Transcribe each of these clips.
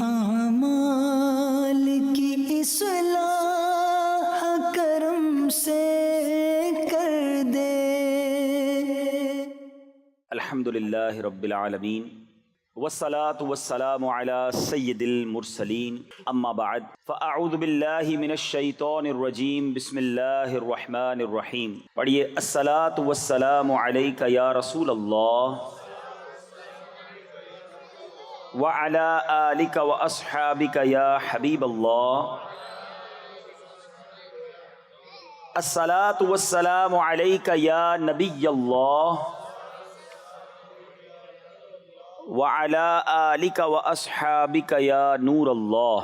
اعمال کی اصلاح کرم سے کر دے۔ الحمدللہ رب العالمین والصلاة والسلام علی سید المرسلین، اما بعد فاعوذ باللہ من الشیطان الرجیم، بسم اللہ الرحمن الرحیم۔ پڑھیے، الصلاة والسلام علیک یا رسول اللہ وعلی آلک واصحابک یا حبیب اللہ۔ الصلاة والسلام علیک یا نبی اللہ وَعَلَىٰ آلِكَ وَأَصْحَابِكَ يَا نور اللہ۔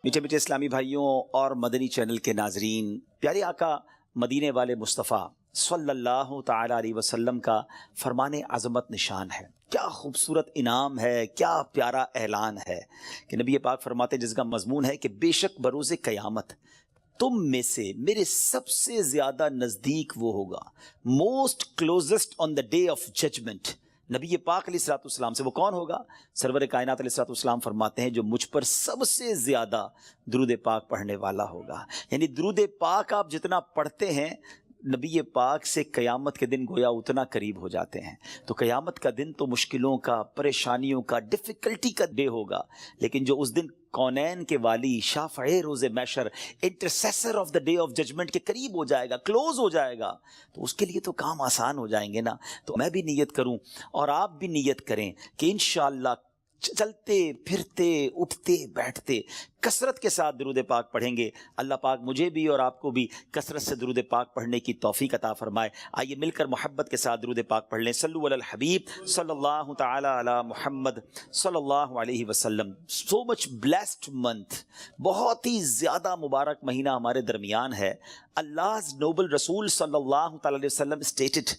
میٹھے میٹھے اسلامی بھائیوں اور مدنی چینل کے ناظرین، پیارے آقا مدینے والے مصطفیٰ صلی اللہ تعالیٰ علیہ وسلم کا فرمان عظمت نشان ہے۔ کیا خوبصورت انعام ہے، کیا پیارا اعلان ہے کہ نبی پاک فرماتے ہیں، جس کا مضمون ہے کہ بے شک بروز قیامت تم میں سے میرے سب سے زیادہ نزدیک وہ ہوگا، most closest on the day of judgment, نبی پاک علیہ الصلوۃ والسلام سے۔ وہ کون ہوگا؟ سرور کائنات علیہ الصلوۃ والسلام فرماتے ہیں جو مجھ پر سب سے زیادہ درود پاک پڑھنے والا ہوگا۔ یعنی درود پاک آپ جتنا پڑھتے ہیں نبی پاک سے قیامت کے دن گویا اتنا قریب ہو جاتے ہیں۔ تو قیامت کا دن تو مشکلوں کا، پریشانیوں کا، ڈیفیکلٹی کا ڈے ہوگا، لیکن جو اس دن کونین کے والی، شافع روز محشر، intercessor of the day of judgment کے قریب ہو جائے گا، کلوز ہو جائے گا، تو اس کے لیے تو کام آسان ہو جائیں گے نا۔ تو میں بھی نیت کروں اور آپ بھی نیت کریں کہ انشاءاللہ چلتے پھرتے اٹھتے بیٹھتے کثرت کے ساتھ درود پاک پڑھیں گے۔ اللہ پاک مجھے بھی اور آپ کو بھی کثرت سے درود پاک پڑھنے کی توفیق عطا فرمائے۔ آئیے مل کر محبت کے ساتھ درود پاک پڑھ لیں۔ صلو علی الحبیب صلی اللہ تعالی علی محمد صلی اللہ علیہ وسلم۔ سو مچ بلیسڈ منتھ، بہت ہی زیادہ مبارک مہینہ ہمارے درمیان ہے۔ Allah's noble Rasul sallallahu ta'ala alayhi wasallam stated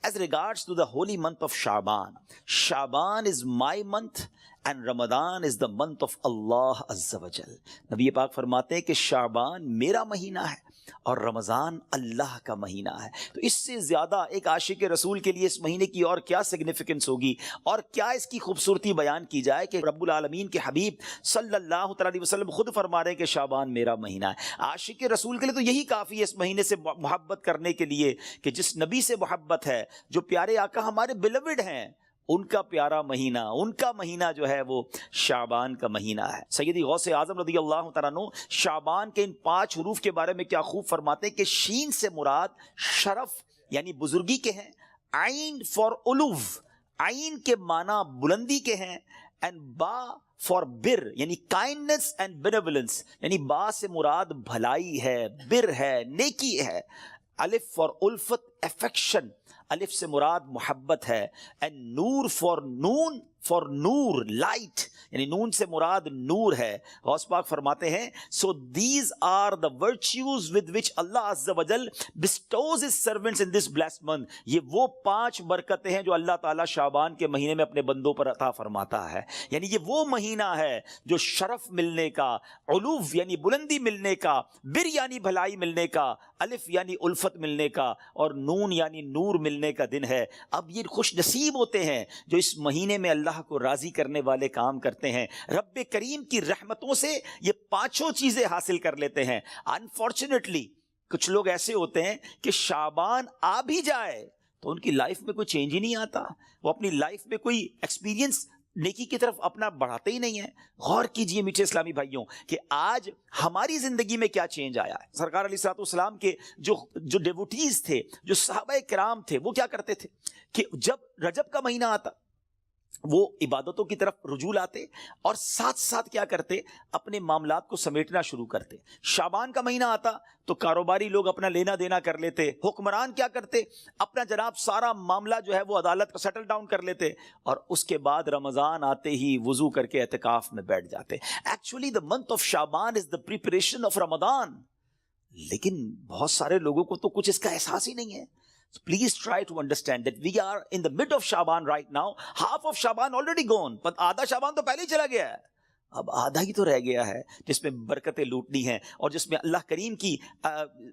as regards to the holy month of Sha'ban, Sha'ban is my month and Ramadan is the month of Allah Azza wa Jal۔ نبی پاک فرماتے ہیں کہ شعبان میرا مہینہ ہے اور رمضان اللہ کا مہینہ ہے۔ تو اس سے زیادہ ایک عاشق رسول کے لیے اس مہینے کی اور کیا سگنیفیکنس ہوگی اور کیا اس کی خوبصورتی بیان کی جائے کہ رب العالمین کے حبیب صلی اللہ تعالی علیہ وسلم خود فرما رہے ہیں کہ شعبان میرا مہینہ ہے۔ عاشق رسول کے لیے تو یہی کافی ہے اس مہینے سے محبت کرنے کے لیے کہ جس نبی سے محبت ہے، جو پیارے آقا ہمارے بیلوڈ ہیں، ان کا پیارا مہینہ، ان کا مہینہ جو ہے وہ شعبان کا مہینہ ہے۔ سیدی غوث اعظم رضی اللہ تعالیٰ عنہ شعبان کے ان 5 حروف کے بارے میں کیا خوب فرماتے ہیں کہ شین سے مراد شرف یعنی بزرگی کے ہیں، عین فار علو، عین کے معنی بلندی کے ہیں، اینڈ با فار بر یعنی کائنڈنس اینڈ بینیولنس، یعنی با سے مراد بھلائی ہے، بر ہے، نیکی ہے، الف فار الفت افیکشن، الف سے مراد محبت ہے، اینڈ نور فار نون فار نور لائٹ، یعنی نون سے مراد نور ہے۔ غوث پاک فرماتے ہیں so these are the virtues with which Allah عز و جل bestows his servants in this blessed month. یہ وہ 5 برکتیں ہیں جو اللہ تعالیٰ شعبان کے مہینے میں اپنے بندوں پر عطا فرماتا ہے۔ یعنی یہ وہ مہینہ ہے جو شرف ملنے کا، علو یعنی بلندی ملنے کا، بر یعنی بھلائی ملنے کا، الف یعنی الفت ملنے کا، اور نون یعنی نور ملنے کا دن ہے۔ اب یہ خوش نصیب ہوتے ہیں جو اس مہینے میں اللہ کو راضی کرنے والے کام کرتے ہیں، رب کریم کی رحمتوں سے یہ 5 چیزیں حاصل کر لیتے ہیں۔ انفارچونیٹلی کچھ لوگ ایسے ہوتے ہیں کہ شعبان آ بھی جائے تو ان کی لائف میں کوئی چینج ہی نہیں آتا، وہ اپنی لائف میں کوئی ایکسپیرینس نیکی کی طرف اپنا بڑھاتے ہی نہیں ہیں۔ غور کیجئے میٹھے اسلامی بھائیوں کہ آج ہماری زندگی میں کیا چینج آیا ہے۔ سرکار علیہ الصلوۃ والسلام کے جو ڈیوٹیز تھے، جو صحابہ کرام تھے، وہ کیا کرتے تھے کہ جب رجب کا مہینہ آتا وہ عبادتوں کی طرف رجوع لاتے اور ساتھ ساتھ کیا کرتے، اپنے معاملات کو سمیٹنا شروع کرتے۔ شعبان کا مہینہ آتا تو کاروباری لوگ اپنا لینا دینا کر لیتے، حکمران کیا کرتے، اپنا جناب سارا معاملہ جو ہے وہ عدالت کا سیٹل ڈاؤن کر لیتے، اور اس کے بعد رمضان آتے ہی وضو کر کے اعتکاف میں بیٹھ جاتے۔ Actually the month of Shaban is the preparation of Ramadan, لیکن بہت سارے لوگوں کو تو کچھ اس کا احساس ہی نہیں ہے۔ So please try to understand that we are in the mid of Shaban right now. Half of Shaban already gone. But آدھا شعبان تو پہلے ہی چلا گیا ہے۔ اب آدھا ہی تو رہ گیا ہے جس میں برکتیں لوٹنی ہیں اور جس میں اللہ کریم کی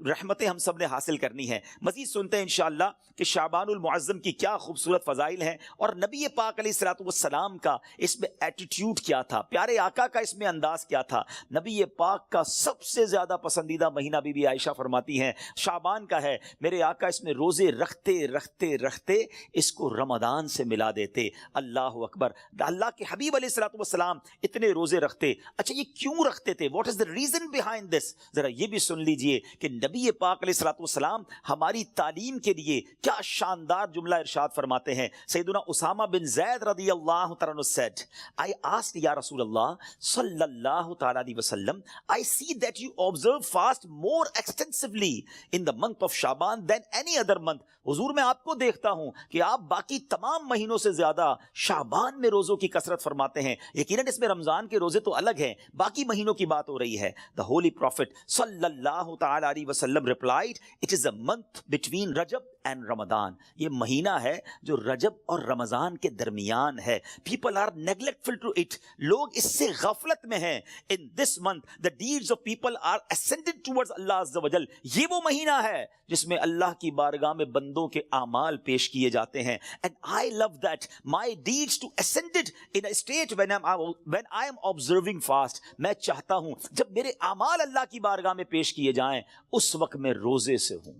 رحمتیں ہم سب نے حاصل کرنی ہیں. مزید سنتے ہیں انشاءاللہ کہ شعبان المعظم کی کیا خوبصورت فضائل ہیں اور نبی پاک علیہ الصلوۃ والسلام کا اس میں ایٹیٹیوڈ کیا تھا, پیارے آقا کا اس میں انداز کیا تھا. نبی پاک کا سب سے زیادہ پسندیدہ مہینہ بی بی عائشہ فرماتی ہیں شعبان کا ہے. میرے آقا اس میں روزے رکھتے رکھتے رکھتے اس کو رمضان سے ملا دیتے. اللہ اکبر. اللہ کے حبیب علیہ الصلوۃ والسلام اتنے روزے رکھتے. اچھا یہ کیوں رکھتے تھے؟ What is the reason behind this? ذرا یہ بھی سن لیجئے کہ نبی پاک علیہ الصلوۃ والسلام ہماری تعلیم کے لیے کیا شاندار جملہ ارشاد فرماتے ہیں. سیدنا اسامہ بن زید رضی اللہ تعالیٰ عنہ said, I asked یا رسول اللہ صلی اللہ تعالیٰ علیہ وسلم, I see that you observe fast more extensively in the month of Shaban than any other month. حضور میں آپ کو دیکھتا ہوں کہ آپ باقی تمام مہینوں سے زیادہ شعبان میں روزوں کی کثرت فرماتے ہیں. یقیناً اس میں رمضان کے روزے تو الگ ہیں, باقی مہینوں کی بات ہو رہی ہے. The Holy Prophet صلی اللہ تعالیٰ علیہ وسلم replied, it is a month between Rajab and Ramadan. یہ مہینہ ہے جو رجب اور رمضان کے درمیان ہے. People are neglectful to it. لوگ اس سے غفلت میں ہیں. In this month the deeds of people are ascended towards Allah Azza wa Jal. یہ وہ مہینہ ہے جس میں اللہ کی بارگاہ میں بندوں کے اعمال پیش کیے جاتے ہیں. And I love that my deeds to ascended in a state when I am observing fast. میں چاہتا ہوں جب میرے اعمال اللہ کی بارگاہ میں پیش کیے جائیں اس وقت میں روزے سے ہوں.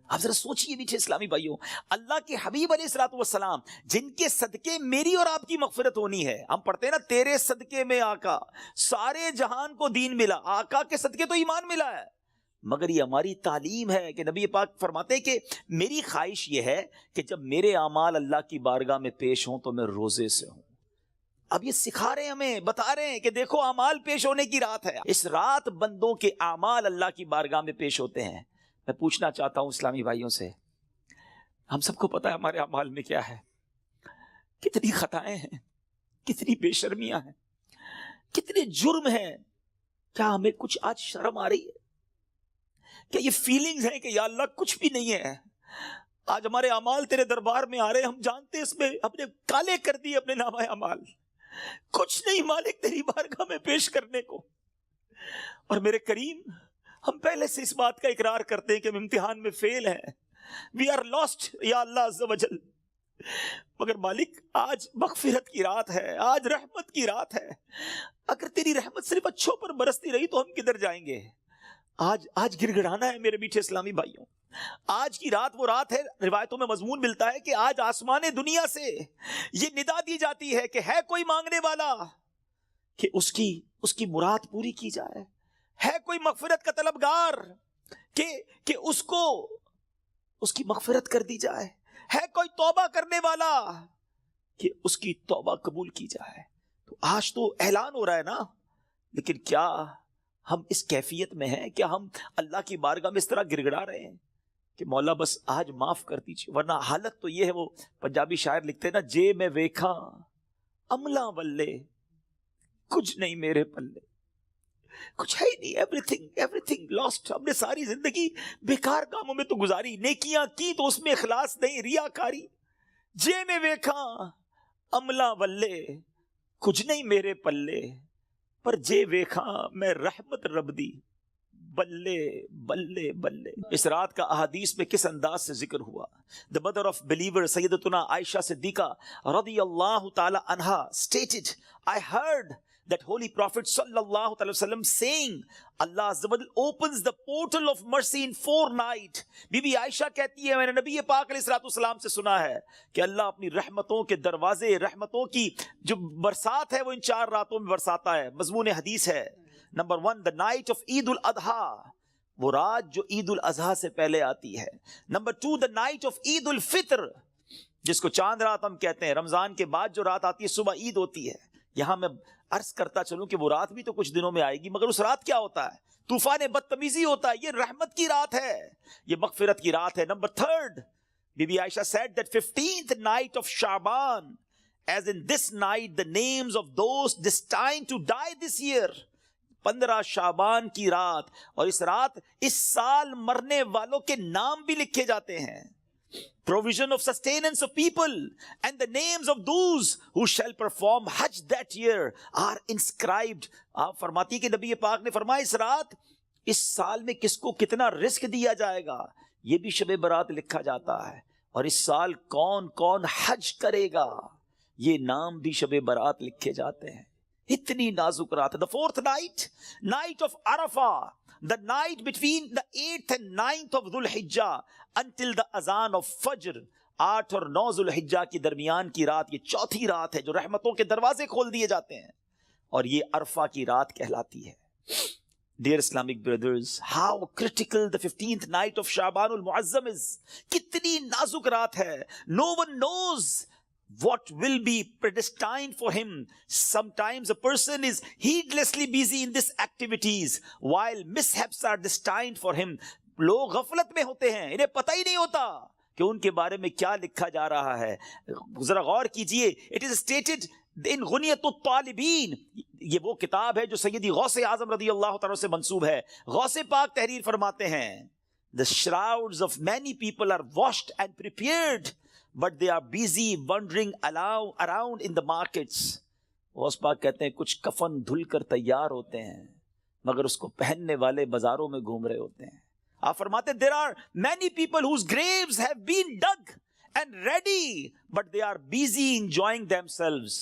آپ ذرا سوچئے میٹھے اسلامی بھائیوں, اللہ کے حبیب علیہ الصلوۃ والسلام جن کے صدقے میری اور آپ کی مغفرت ہونی ہے. ہم پڑھتے ہیں نا تیرے صدقے میں آقا سارے جہان کو دین ملا. آقا کے صدقے تو ایمان ملا ہے, مگر یہ ہماری تعلیم ہے کہ نبی پاک فرماتے ہیں کہ میری خواہش یہ ہے کہ جب میرے اعمال اللہ کی بارگاہ میں پیش ہوں تو میں روزے سے ہوں. اب یہ سکھا رہے ہیں ہمیں, بتا رہے ہیں کہ دیکھو اعمال پیش ہونے کی رات ہے. اس رات بندوں کے اعمال اللہ کی بارگاہ میں پیش ہوتے ہیں. میں پوچھنا چاہتا ہوں اسلامی بھائیوں سے, ہم سب کو پتا ہے ہمارے اعمال میں کیا ہے, کتنی خطائیں ہیں, کتنی بے شرمیاں ہیں, کتنے جرم ہیں. کیا ہمیں کچھ آج شرم آ رہی ہے؟ کیا یہ فیلنگز ہیں کہ یا اللہ کچھ بھی نہیں ہے؟ آج ہمارے اعمال تیرے دربار میں آ رہے ہیں, ہم جانتے اس میں اپنے کالے کر دیے اپنے نامہ اعمال, کچھ نہیں مالک تیری بارگاہ میں پیش کرنے کو. اور میرے کریم ہم پہلے سے اس بات کا اقرار کرتے ہیں کہ ہم امتحان میں فیل ہیں, وی آر لاسٹ یا اللہ عز و جل. مگر مالک آج مغفرت کی رات ہے, آج رحمت کی رات ہے. اگر تیری رحمت صرف اچھوں پر برستی رہی تو ہم کدھر جائیں گے؟ آج گڑ گڑانا ہے میرے میٹھے اسلامی بھائیوں. آج کی رات وہ رات ہے, روایتوں میں مضمون ملتا ہے کہ آج آسمان دنیا سے یہ ندا دی جاتی ہے کہ ہے کوئی مانگنے والا کہ اس کی مراد پوری کی جائے. ہے کوئی مغفرت کا طلبگار کہ اس کو اس کی مغفرت کر دی جائے. ہے کوئی توبہ کرنے والا کہ اس کی توبہ قبول کی جائے. تو آج تو اعلان ہو رہا ہے نا, لیکن کیا ہم اس کیفیت میں ہیں؟ کیا ہم اللہ کی بارگاہ میں اس طرح گڑ گڑا رہے ہیں کہ مولا بس آج معاف کر دیجیے؟ ورنہ حالت تو یہ ہے, وہ پنجابی شاعر لکھتے ہیں نا, جے میں ویکھاں عملاں ولے کچھ نہیں میرے پلے, کچھ ہے ہی نہیں, ایوریتھنگ لاسٹ. ہم نے ساری زندگی بیکار کاموں میں تو گزاری, نیکیاں کی تو اس میں اخلاص نہیں, ریاکاری. جے میں ویکھاں عملاں ولے کچھ نہیں میرے پلے, پر جے ویکھاں میں رحمت رب دی بلے بلے بلے. اس رات کا احادیث میں کس انداز سے ذکر ہوا. The mother of believer سیدتنا عائشہ صدیقہ رضی اللہ تعالی عنہا stated, I heard that holy prophet sallallahu alaihi wasallam saying, Allah Azza wa Jal opens the portal of mercy in 4 nights. Bibi Ayesha کہتی ہے میں نے نبی پاک علیہ الصلوۃ والسلام سے سنا ہے کہ اللہ اپنی رحمتوں کے دروازے, رحمتوں کی جو برسات ہے وہ ان 4 راتوں میں برساتا ہے. مضمون حدیث ہے. نمبر 1, the night of عید الاضحیٰ, وہ رات جو عید الاضحیٰ سے پہلے آتی ہے. نمبر 2, the night of عید الفطر, جس کو چاند رات ہم کہتے ہیں. رمضان کے بعد جو رات آتی ہے صبح عید ہوتی ہے. یہاں میں عرض کرتا چلوں کہ وہ رات بھی تو کچھ دنوں میں آئے گی, مگر اس رات کیا ہوتا ہے؟ طوفان بدتمیزی ہوتا ہے. یہ رحمت کی رات ہے, یہ مغفرت کی رات ہے. Number 3, Bibi Aisha said that 15th night of Shaban, as in this night the names of those destined to die this year. 15 شعبان کی رات, اور اس رات اس سال مرنے والوں کے نام بھی لکھے جاتے ہیں. provision of sustenance of people, and the names of those who shall perform Hajj that year are inscribed. آپ فرماتی کہ نبی پاک نے فرمایا اس رات اس سال میں کس کو کتنا رزق دیا جائے گا یہ بھی شب برات لکھا جاتا ہے، اور اس سال کون کون حج کرے گا یہ نام بھی شب برات لکھے جاتے ہیں. اتنی نازک رات ہے. The fourth night, night of Arafah, the night between the 8th and 9th of Dhul Hijjah until the azan of Fajr. 8 اور 9 ذو الحجہ کی درمیان کی رات یہ چوتھی رات ہے جو رحمتوں کے دروازے کھول دیے جاتے ہیں، اور یہ عرفہ کی رات کہلاتی ہے. Dear Islamic brothers, how critical the 15th night of Sha'ban al-Mu'azzam is. کتنی نازک رات ہے. No one knows what will be predestined for him. Sometimes a person is heedlessly busy in these activities while mishaps are destined for him. لوگ غفلت میں ہوتے ہیں، انہیں پتہ ہی نہیں ہوتا کہ ان کے بارے میں کیا لکھا جا رہا ہے. ذرا غور کیجئے. It is stated in غنیت الطالبین، یہ وہ کتاب ہے جو سیدی غوث اعظم رضی اللہ تعالیٰ سے منسوب ہے. غوث پاک تحریر فرماتے ہیں The shrouds of many people are washed and prepared, but they are busy wandering around in the markets. Ghaus Pak کہتے ہیں کچھ کفن دھل کر تیار ہوتے ہیں مگر اس کو پہننے والے بازاروں میں گھوم رہے ہوتے ہیں. آپ فرماتے ہیں there are many people whose graves have been dug and ready, but they are busy enjoying themselves.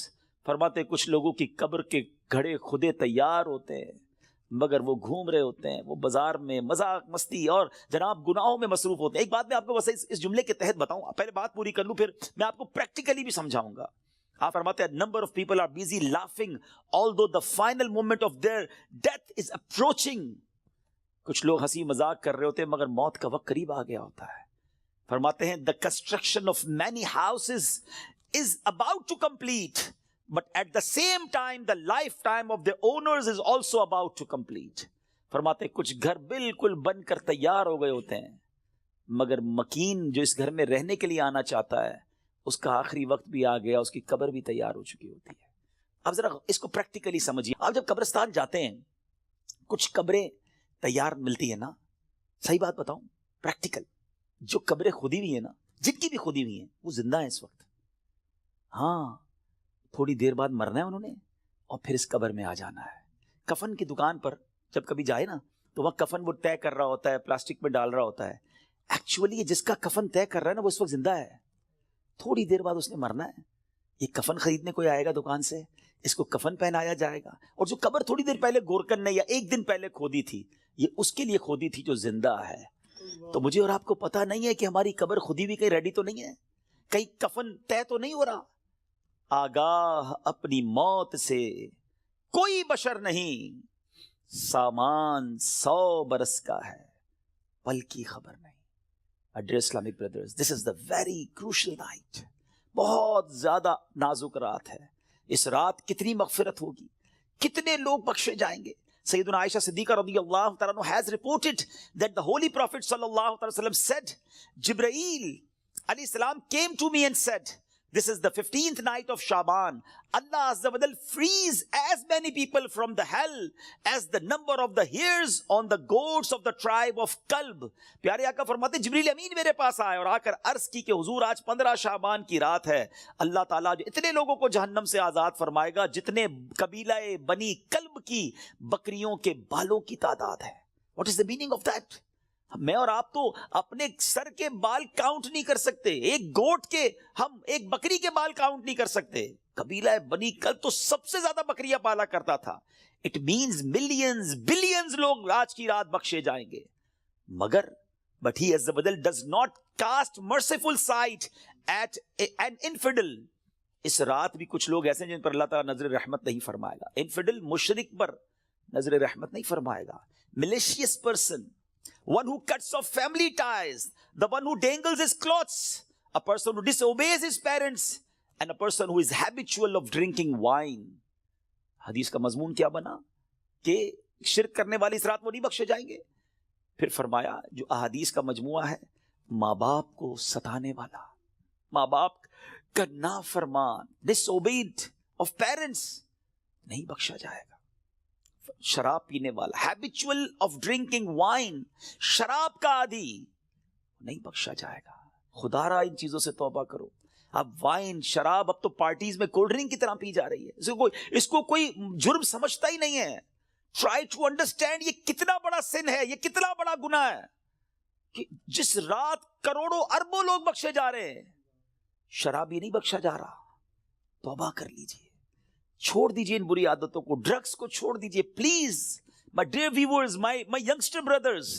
فرماتے ہیں کچھ لوگوں کی قبر کے گھڑے خودے تیار ہوتے ہیں مگر وہ گھوم رہے ہوتے ہیں، وہ بازار میں مذاق مستی اور جناب گناہوں میں مصروف ہوتے ہیں. ایک بات میں آپ کو بس اس جملے کے تحت بتاؤں، پہلے بات پوری کر لوں پھر میں آپ کو پریکٹیکلی بھی سمجھاؤں گا. آپ فرماتے ہیں number of people are busy laughing although the final moment of their death is approaching. کچھ لوگ ہنسی مذاق کر رہے ہوتے ہیں مگر موت کا وقت قریب آ گیا ہوتا ہے. فرماتے ہیں the construction of many houses is about to complete, but at the same time the lifetime of the owners is also about to complete. فرماتے ہیں کچھ گھر بالکل بن کر تیار ہو گئے ہوتے ہیں مگر مکین جو اس گھر میں رہنے کے لیے آنا چاہتا ہے اس کا آخری وقت بھی آ گیا، اس کی قبر بھی تیار ہو چکی ہوتی ہے. اب ذرا اس کو پریکٹیکلی سمجھیے. آپ جب قبرستان جاتے ہیں کچھ قبریں تیار ملتی ہے نا، صحیح بات بتاؤں پریکٹیکل، جو قبریں کھودی ہوئی ہیں نا، جن کی بھی کھودی ہوئی ہیں وہ زندہ ہیں اس وقت. ہاں تھوڑی دیر بعد مرنا ہے انہوں نے اور پھر اس قبر میں آ جانا ہے. کفن کی دکان پر جب کبھی جائے نا تو وہاں کفن وہ طے کر رہا ہوتا ہے، پلاسٹک میں ڈال رہا ہوتا ہے. ایکچولی جس کا کفن طے کر رہا ہے نا وہ اس وقت زندہ ہے، تھوڑی دیر بعد اس نے مرنا ہے. یہ کفن خریدنے کوئی آئے گا دکان سے، اس کو کفن پہنایا جائے گا، اور جو قبر تھوڑی دیر پہلے گورکن نے یا ایک دن پہلے کھودی تھی یہ اس کے لیے کھودی تھی جو زندہ ہے. تو مجھے اور آپ کو پتا نہیں ہے کہ ہماری قبر کھودی بھی کہیں ریڈی تو نہیں ہے، کہیں کفن طے تو نہیں ہو رہا. آگاہ اپنی موت سے کوئی بشر نہیں، سامان 100 برس کا ہے پل کی خبر نہیں. Dear Islamic brothers, this is the very crucial night. بہت زیادہ نازک رات ہے. اس رات کتنی مغفرت ہوگی، کتنے لوگ بخشے جائیں گے. سیدنا عائشہ صدیقہ رضی اللہ تعالیٰ عنہ has reported that the Holy Prophet sallallahu alaihi wasallam said, Jibreel alayhi salam came to me and said, this is the 15th night of Shaban. Allah Azza wa Jal frees as many people from the hell as the number of the hairs on the goats of the tribe of Kalb. پیارے آقا فرماتے جبریل امین میرے پاس آئے اور آ کر عرض کی کہ حضور آج 15 شعبان کی رات ہے. اللہ تعالیٰ جو اتنے لوگوں کو جہنم سے آزاد فرمائے گا جتنے قبیلہ بنی کلب کی بکریوں کے بالوں کی تعداد ہے. What is the meaning of that? میں اور آپ تو اپنے سر کے بال کاؤنٹ نہیں کر سکتے، ایک گوٹ کے، ہم ایک بکری کے بال کاؤنٹ نہیں کر سکتے. قبیلہ بنی کلب تو سب سے زیادہ بکریاں پالا کرتا تھا. اٹ مینز ملینز بلینز لوگ آج کی رات بخشے جائیں گے. مگر but he as the badal does not cast merciful sight at an infidel. اس رات بھی کچھ لوگ ایسے ہیں جن پر اللہ تعالیٰ نظر رحمت نہیں فرمائے گا. انفیڈل مشرک پر نظر رحمت نہیں فرمائے گا. malicious person, one who cuts off family ties, the one who dangles his clothes, a person who disobeys his parents, and a person who is habitual of drinking wine. حدیث کا مضمون کیا بنا کہ شرک کرنے والی اس رات وہ نہیں بخشے جائیں گے. پھر فرمایا جو احادیث کا مجموعہ ہے، ماں باپ کو ستانے والا، ماں باپ کا نافرمان، disobeyed of parents، نہیں بخشا جائے گا. شراب پینے والا، habitual of drinking wine، شراب کا عادی، نہیں بخشا جائے گا. خدا را ان چیزوں سے توبہ کرو. اب وائن شراب اب تو پارٹیز میں کولڈ ڈرنک کی طرح پی جا رہی ہے, اس کو کوئی جرم سمجھتا ہی نہیں ہے. ٹرائی ٹو انڈرسٹینڈ یہ کتنا بڑا سن ہے, یہ کتنا بڑا گناہ ہے کہ جس رات کروڑوں اربوں لوگ بخشے جا رہے ہیں, شرابی نہیں بخشا جا رہا. توبہ کر لیجئے, چھوڑ دیجئے ان بری عادتوں کو, ڈرگز کو چھوڑ دیجئے please. My dear viewers, my youngster brothers,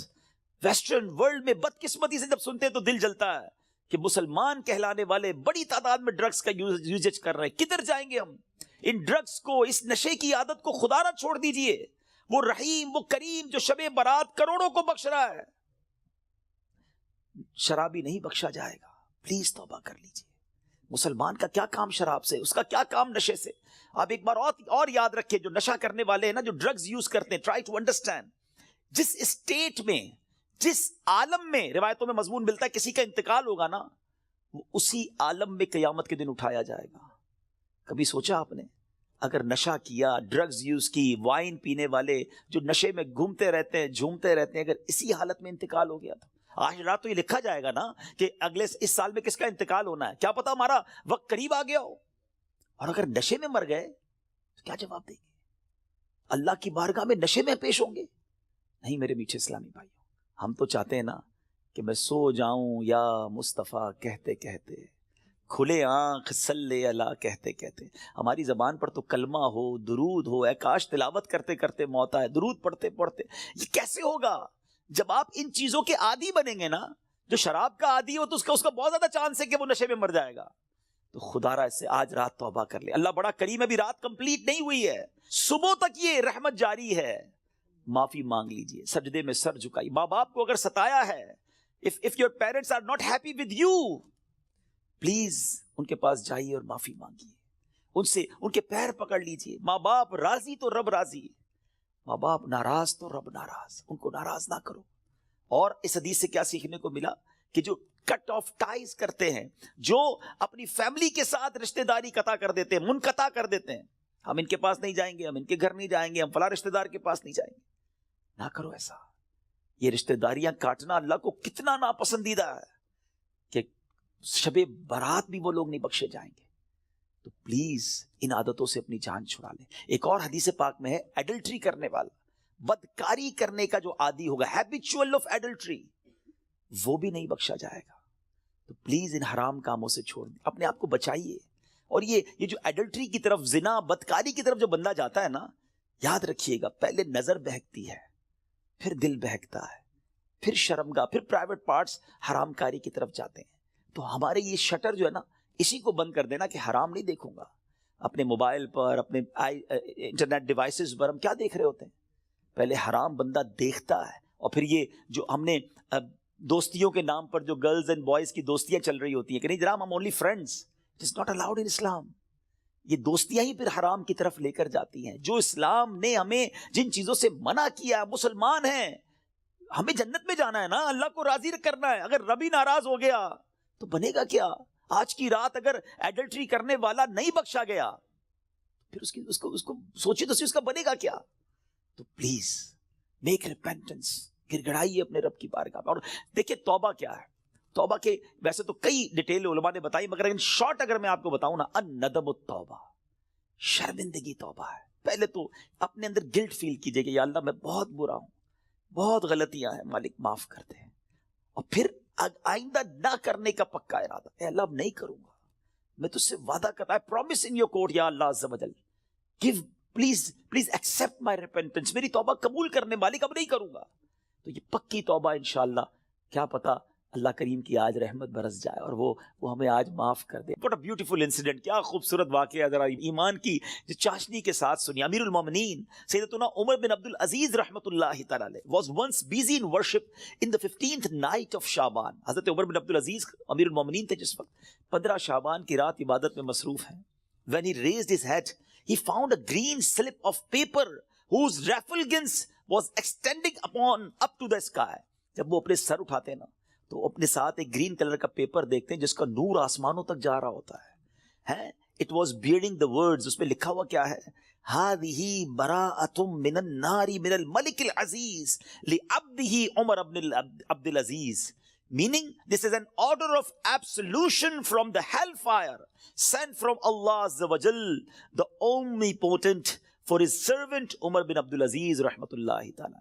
western world میں بدقسمتی سے جب سنتے ہیں تو دل جلتا ہے کہ مسلمان کہلانے والے بڑی تعداد میں ڈرگز کا یوزیج کر رہے ہیں. کدھر جائیں گے ہم؟ ان ڈرگز کو, اس نشے کی عادت کو خدا نہ چھوڑ دیجئے. وہ رحیم, وہ کریم جو شب برات کروڑوں کو بخش رہا ہے, شرابی نہیں بخشا جائے گا. پلیز توبہ کر لیجئے. مسلمان کا کیا کام شراب سے, اس کا کیا کام نشے سے. آپ ایک بار اور یاد رکھیں, جو نشہ کرنے والے ہیں نا, جو ڈرگز یوز کرتے ہیں, ٹرائی ٹو انڈرسٹینڈ, جس اسٹیٹ میں, جس عالم میں روایتوں میں مضمون ملتا ہے کسی کا انتقال ہوگا نا, وہ اسی عالم میں قیامت کے دن اٹھایا جائے گا. کبھی سوچا آپ نے, اگر نشہ کیا, ڈرگز یوز کی, وائن پینے والے جو نشے میں گھومتے رہتے ہیں, جھومتے رہتے ہیں, اگر اسی حالت میں انتقال ہو گیا تو آج رات تو یہ لکھا جائے گا نا کہ اگلے اس سال میں کس کا انتقال ہونا ہے, کیا پتا ہمارا وقت قریب آ گیا ہو. اور اگر نشے میں مر گئے تو کیا جواب دیں گے؟ اللہ کی بارگاہ میں نشے میں پیش ہوں گے؟ نہیں میرے میٹھے اسلامی بھائیوں, ہم تو چاہتے ہیں نا کہ میں سو جاؤں یا مصطفیٰ کہتے کہتے, کھلے آنکھ صلی اللہ کہتے کہتے. ہماری زبان پر تو کلمہ ہو, درود ہو, اے کاش تلاوت کرتے کرتے موت آئے, درود پڑھتے پڑھتے. یہ کیسے ہوگا جب آپ ان چیزوں کے عادی بنیں گے نا؟ جو شراب کا عادی ہو تو اس کا بہت زیادہ چانس ہے کہ وہ نشے میں مر جائے گا. تو خدا را اس سے آج رات توبہ کر لے. اللہ بڑا کریم ہے, ابھی رات کمپلیٹ نہیں ہوئی ہے, صبح تک یہ رحمت جاری ہے. معافی مانگ لیجئے, سجدے میں سر جھکائی. ماں باپ کو اگر ستایا ہے, if your parents are not happy with you, please ان کے پاس جائیے اور معافی مانگیے, ان کے پیر پکڑ لیجئے. ماں باپ راضی تو رب راضی, ماں باپ ناراض تو رب ناراض, ان کو ناراض نہ کرو. اور اس حدیث سے کیا سیکھنے کو ملا کہ جو کٹ آف ٹائز کرتے ہیں, جو اپنی فیملی کے ساتھ رشتہ داری قطع کر دیتے ہیں, منقطع کر دیتے ہیں, ہم ان کے پاس نہیں جائیں گے, ہم ان کے گھر نہیں جائیں گے, ہم فلاں رشتہ دار کے پاس نہیں جائیں گے. نہ کرو ایسا. یہ رشتہ داریاں کاٹنا اللہ کو کتنا ناپسندیدہ ہے کہ شب برات بھی وہ لوگ نہیں بخشے جائیں گے. تو پلیز ان عادتوں سے اپنی جان چھڑا لیں. ایک اور حدیث پاک میں ہے, ایڈلٹری کرنے والا, بدکاری کرنے کا جو عادی ہوگا, ہیبیچول آف ایڈلٹری, وہ بھی نہیں بخشا جائے گا. تو پلیز ان حرام کاموں سے چھوڑ دیں, اپنے آپ کو بچائیے. اور یہ جو ایڈلٹری کی طرف, زنا, بدکاری کی طرف جو بندہ جاتا ہے نا, یاد رکھیے گا, پہلے نظر بہکتی ہے, پھر دل بہکتا ہے, پھر شرمگاہ, پھر پرائیویٹ پارٹس حرام کاری کی طرف جاتے ہیں. تو ہمارے یہ شٹر جو ہے نا, اسی کو بند کر دینا کہ حرام نہیں دیکھوں گا. اپنے موبائل پر, اپنے انٹرنیٹ ڈیوائسز پر ہم کیا دیکھ رہے ہوتے ہیں؟ پہلے حرام بندہ دیکھتا ہے, اور پھر یہ جو ہم نے دوستیوں کے نام پر جو گرلز اینڈ بوائز کی دوستیاں چل رہی ہوتی ہیں کہ نہیں جناب ہم only friends, it is not allowed in Islam. یہ دوستیاں ہی پھر حرام کی طرف لے کر جاتی ہیں. جو اسلام نے ہمیں جن چیزوں سے منع کیا, مسلمان ہیں, ہمیں جنت میں جانا ہے نا, اللہ کو راضی کرنا ہے. اگر رب ہی ناراض ہو گیا تو بنے گا کیا؟ آج کی رات اگر ایڈلٹری کرنے والا نہیں بخشا گیا پھر اس کو سوچی تو اس کا بنے گا کیا؟ تو پلیز میک ریپینٹنس, گر گڑائیے اپنے رب کی بارگاہ میں. اور دیکھیں توبہ کیا ہے. توبہ کے ویسے تو کئی ڈیٹیل علماء نے بتائی, مگر ان شارٹ اگر میں آپ کو بتاؤں نا, الندم التوبہ, شرمندگی توبہ ہے. پہلے تو اپنے اندر گلٹ فیل کیجئے کہ یا اللہ میں بہت برا ہوں, بہت غلطیاں ہیں, مالک معاف کر دیں. اور پھر آئندہ نہ کرنے کا پکا ارادہ, اے اللہ اب نہیں کروں گا, میں تجھ سے وعدہ کرتا, I promise in your court یا اللہ عز و جل, give please accept my repentance, میری توبہ قبول کرنے مالک اب نہیں کروں گا. تو یہ پکی توبہ انشاءاللہ, کیا پتا اللہ کریم کی آج رحمت برس جائے اور وہ ہمیں آج معاف کر دے. What a beautiful incident, کیا خوبصورت واقعہ, ذرا ایمان کی جو چاشنی کے ساتھ سنی. امیر المومنین سیدتنا عمر بن عبد العزیز رحمۃ اللہ تعالی علیہ was once busy in worship in the 15th night of شعبان. حضرت عمر بن عبد العزیز امیر المومنین تھے جس وقت 15 شعبان کی رات عبادت میں مصروف ہیں. When he raised his head, he found a green slip of paper whose refulgence was extending up to the sky. جب وہ اپنے سر اٹھاتے ہیں نا تو اپنے ساتھ ایک گرین کلر کا پیپر دیکھتے ہیں جس کا نور آسمانوں تک جا رہا ہوتا ہے. It was bearing the words, اس میں لکھا ہوا کیا ہے, هذه براءة من النار من الملك العزيز لعبده عمر بن عبد العزيز, meaning this is an order of absolution from the hellfire sent from Allah Azza wa Jal, the omnipotent, for his servant Umar bin Abdul Aziz rahmatullahi ta'ala.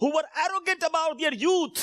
who were arrogant about their youth,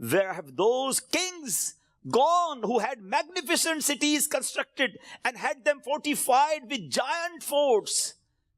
Where have those kings gone who had magnificent cities constructed and had them fortified with giant forts?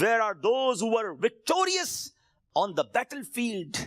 Where are those who were victorious on the battlefield?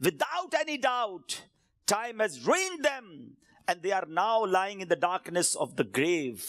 Without any doubt, time has ruined them and they are now lying in the darkness of the grave.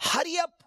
Hurry up,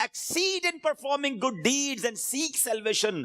exceed in performing good deeds and seek salvation.